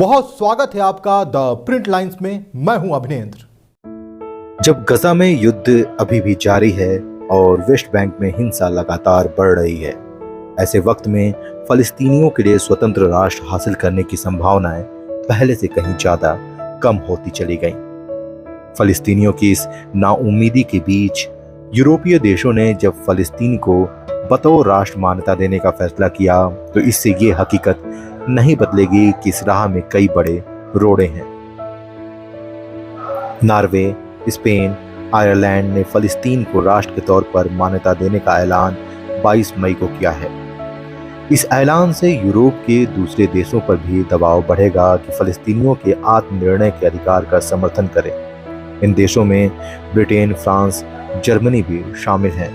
बहुत स्वागत है आपका द प्रिंट लाइंस में। मैं हूं अभिनेंद्र। जब गजा में युद्ध अभी भी जारी है और वेस्ट बैंक में हिंसा लगातार बढ़ रही है, ऐसे वक्त में फलस्तीनियों के लिए स्वतंत्र राष्ट्र हासिल करने की संभावनाएं पहले से कहीं ज्यादा कम होती चली गईं। फलस्तीनियों की इस नाउम्मीदी के बीच यूरोपीय देशों ने जब फलस्तीन को बतौर राष्ट्र मान्यता देने का फैसला किया, तो इससे ये हकीकत नहीं बदलेगी कि इस राह में कई बड़े रोड़े हैं। नॉर्वे, स्पेन, आयरलैंड ने फलस्तीन को राष्ट्र के तौर पर मान्यता देने का ऐलान 22 मई को किया है। इस ऐलान से यूरोप के दूसरे देशों पर भी दबाव बढ़ेगा कि फलस्तीनियों के आत्मनिर्णय के अधिकार का समर्थन करें। इन देशों में ब्रिटेन, फ्रांस, जर्मनी भी शामिल हैं।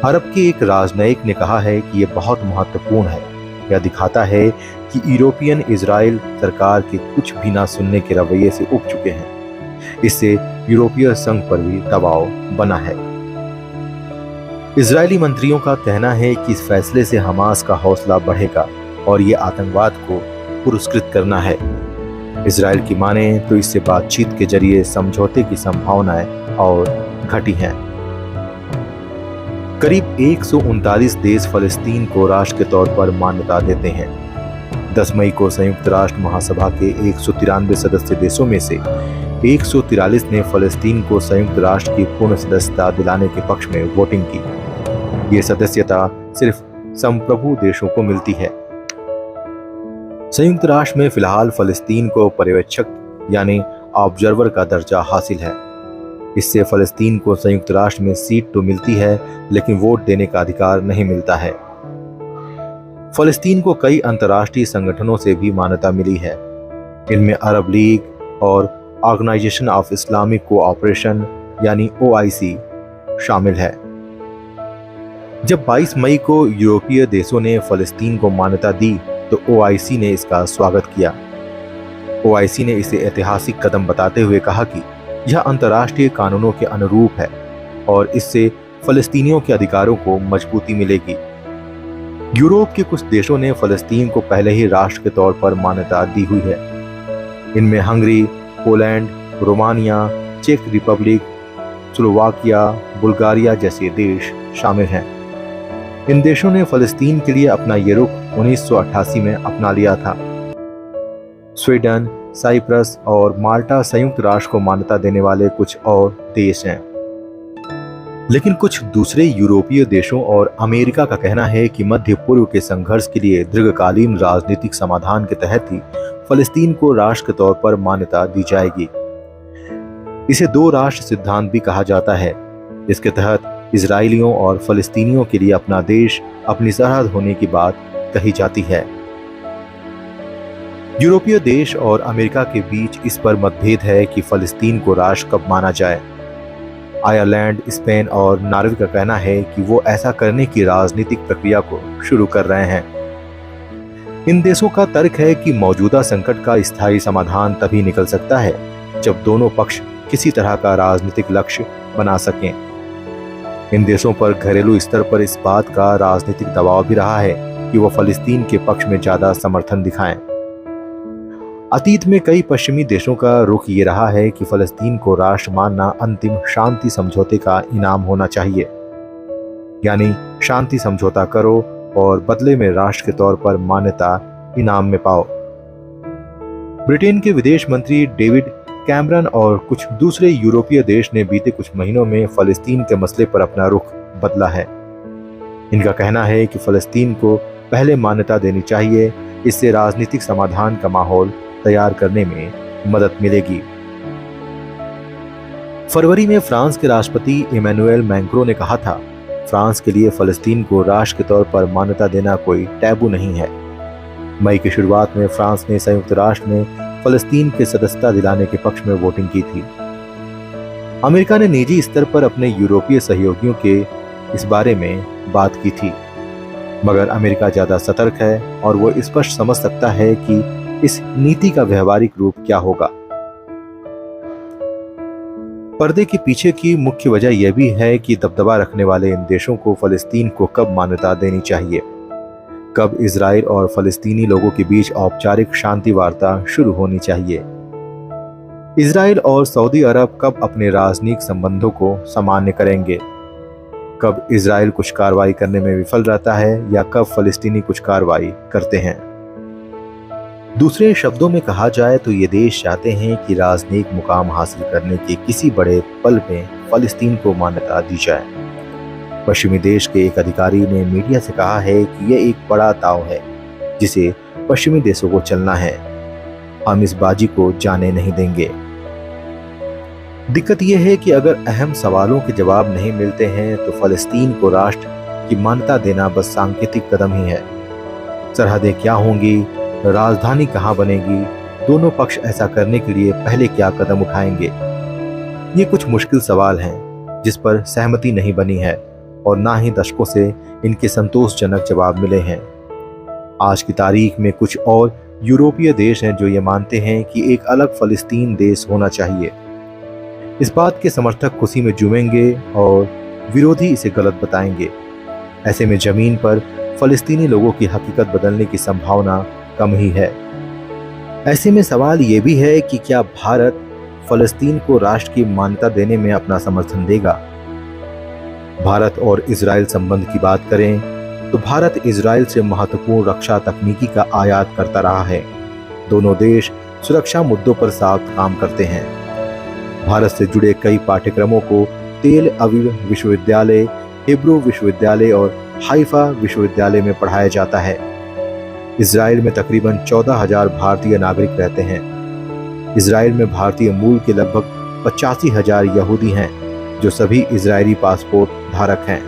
अरब के एक राजनयिक ने कहा है कि यह बहुत महत्वपूर्ण है। यह दिखाता है कि यूरोपियन इजराइल सरकार के कुछ भी ना सुनने के रवैये से उब चुके हैं। इससे यूरोपीय संघ पर भी दबाव बना है। इजरायली मंत्रियों का कहना है कि इस फैसले से हमास का हौसला बढ़ेगा और ये आतंकवाद को पुरस्कृत करना है। इजराइल की माने तो इससे बातचीत के जरिए समझौते की संभावनाएं और घटी हैं। करीब 139 देश फलस्तीन को राष्ट्र के तौर पर मान्यता देते हैं। 10 मई को संयुक्त राष्ट्र महासभा के 193 सदस्य देशों में से 143 ने फलस्तीन को संयुक्त राष्ट्र की पूर्ण सदस्यता दिलाने के पक्ष में वोटिंग की। ये सदस्यता सिर्फ संप्रभु देशों को मिलती है। संयुक्त राष्ट्र में फिलहाल फलस्तीन को पर्यवेक्षक यानी ऑब्जर्वर का दर्जा हासिल है। इससे फलस्तीन को संयुक्त राष्ट्र में सीट तो मिलती है, लेकिन वोट देने का अधिकार नहीं मिलता है। फलस्तीन को कई अंतर्राष्ट्रीय संगठनों से भी मान्यता मिली है। इनमें अरब लीग और ऑर्गेनाइजेशन ऑफ इस्लामिक कोऑपरेशन यानी OIC शामिल है। जब 22 मई को यूरोपीय देशों ने फलस्तीन को मान्यता दी, तो OIC ने इसका स्वागत किया। OIC ने इसे ऐतिहासिक कदम बताते हुए कहा कि यह अंतर्राष्ट्रीय कानूनों के अनुरूप है और इससे फलस्तीनियों के अधिकारों को मजबूती मिलेगी। यूरोप के कुछ देशों ने फलस्तीन को पहले ही राष्ट्र के तौर पर मान्यता दी हुई है। इनमें हंगरी, पोलैंड, रोमानिया, चेक रिपब्लिक, स्लोवाकिया, बुल्गारिया जैसे देश शामिल हैं। इन देशों ने फलस्तीन के लिए अपना ये रुख 1988 में अपना लिया था। स्वीडन, साइप्रस और माल्टा संयुक्त राष्ट्र को मान्यता देने वाले कुछ और देश हैं। लेकिन कुछ दूसरे यूरोपीय देशों और अमेरिका का कहना है कि मध्य पूर्व के संघर्ष के लिए दीर्घकालीन राजनीतिक समाधान के तहत ही फलस्तीन को राष्ट्र के तौर पर मान्यता दी जाएगी। इसे दो राष्ट्र सिद्धांत भी कहा जाता है। इसके तहत इजरायलियों और फलस्तीनियों के लिए अपना देश, अपनी सरहद होने की बात कही जाती है। यूरोपीय देश और अमेरिका के बीच इस पर मतभेद है कि फलस्तीन को राष्ट्र कब माना जाए। आयरलैंड, स्पेन और नॉर्वे का कहना है कि वो ऐसा करने की राजनीतिक प्रक्रिया को शुरू कर रहे हैं। इन देशों का तर्क है कि मौजूदा संकट का स्थायी समाधान तभी निकल सकता है जब दोनों पक्ष किसी तरह का राजनीतिक लक्ष्य बना सकें। इन देशों पर घरेलू स्तर पर इस बात का राजनीतिक दबाव भी रहा है कि वो फलस्तीन के पक्ष में ज्यादा समर्थन दिखाएं। अतीत में कई पश्चिमी देशों का रुख ये रहा है कि फलस्तीन को राष्ट्र मानना अंतिम शांति समझौते का इनाम होना चाहिए, यानी शांति समझौता करो और बदले में राष्ट्र के तौर पर मान्यता इनाम में पाओ। ब्रिटेन के विदेश मंत्री डेविड कैमरन और कुछ दूसरे यूरोपीय देश ने बीते कुछ महीनों में फलस्तीन के मसले पर अपना रुख बदला है। इनका कहना है कि फलस्तीन को पहले मान्यता देनी चाहिए, इससे राजनीतिक समाधान का माहौल तैयार करने में मदद मिलेगी। फरवरी में फ्रांस के राष्ट्रपति इमैनुएल मैक्रों ने कहा था, फ्रांस के लिए फलस्तीन को राष्ट्र के तौर पर मान्यता देना कोई टैबू नहीं है। मई की शुरुआत में फ्रांस ने संयुक्त राष्ट्र में फलस्तीन के सदस्यता दिलाने के पक्ष में वोटिंग की थी। अमेरिका ने निजी स्तर पर अपने यूरोपीय सहयोगियों के इस बारे में बात की थी, मगर अमेरिका ज्यादा सतर्क है और वो स्पष्ट समझ सकता है कि इस नीति का व्यवहारिक रूप क्या होगा। पर्दे के पीछे की मुख्य वजह यह भी है कि दबदबा रखने वाले इन देशों को फलस्तीन को कब मान्यता देनी चाहिए। कब इजराइल और फलस्तीनी लोगों के बीच औपचारिक शांति वार्ता शुरू होनी चाहिए। इजराइल और सऊदी अरब कब अपने राजनीतिक संबंधों को सामान्य करेंगे। कब इजराइल कुछ कार्रवाई करने में विफल रहता है या कब फलस्तीनी कुछ कार्रवाई करते हैं। दूसरे शब्दों में कहा जाए तो ये देश चाहते हैं कि राजनीतिक मुकाम हासिल करने के किसी बड़े पल में फलस्तीन को मान्यता दी जाए। पश्चिमी देश के एक अधिकारी ने मीडिया से कहा है कि यह एक बड़ा दांव है जिसे पश्चिमी देशों को चलना है। हम इस बाजी को जाने नहीं देंगे। दिक्कत यह है कि अगर अहम सवालों के जवाब नहीं मिलते हैं तो फलस्तीन को राष्ट्र की मान्यता देना बस सांकेतिक कदम ही है। सरहदें क्या होंगी, राजधानी कहां बनेगी, दोनों पक्ष ऐसा करने के लिए पहले क्या कदम उठाएंगे। ये कुछ मुश्किल सवाल हैं जिस पर सहमति नहीं बनी है और ना ही दशकों से इनके संतोषजनक जवाब मिले हैं। आज की तारीख में कुछ और यूरोपीय देश हैं जो ये मानते हैं कि एक अलग फलस्तीन देश होना चाहिए। इस बात के समर्थक खुशी में झूमेंगे और विरोधी इसे गलत बताएंगे। ऐसे में जमीन पर फलस्तीनी लोगों की हकीकत बदलने की संभावना कम ही है। ऐसे में सवाल ये भी है कि क्या भारत फलस्तीन को राष्ट्र की मान्यता देने में अपना समर्थन देगा। भारत और इजराइल संबंध की बात करें तो भारत इजराइल से महत्वपूर्ण रक्षा तकनीकी का आयात करता रहा है। दोनों देश सुरक्षा मुद्दों पर साथ काम करते हैं। भारत से जुड़े कई पाठ्यक्रमों को तेल अवीव विश्वविद्यालय, हिब्रू विश्वविद्यालय और हाइफा विश्वविद्यालय में पढ़ाया जाता है। इजराइल में तकरीबन 14,000 भारतीय नागरिक रहते हैं। इजराइल में भारतीय मूल के लगभग 85,000 यहूदी हैं जो सभी इजरायली पासपोर्ट धारक हैं।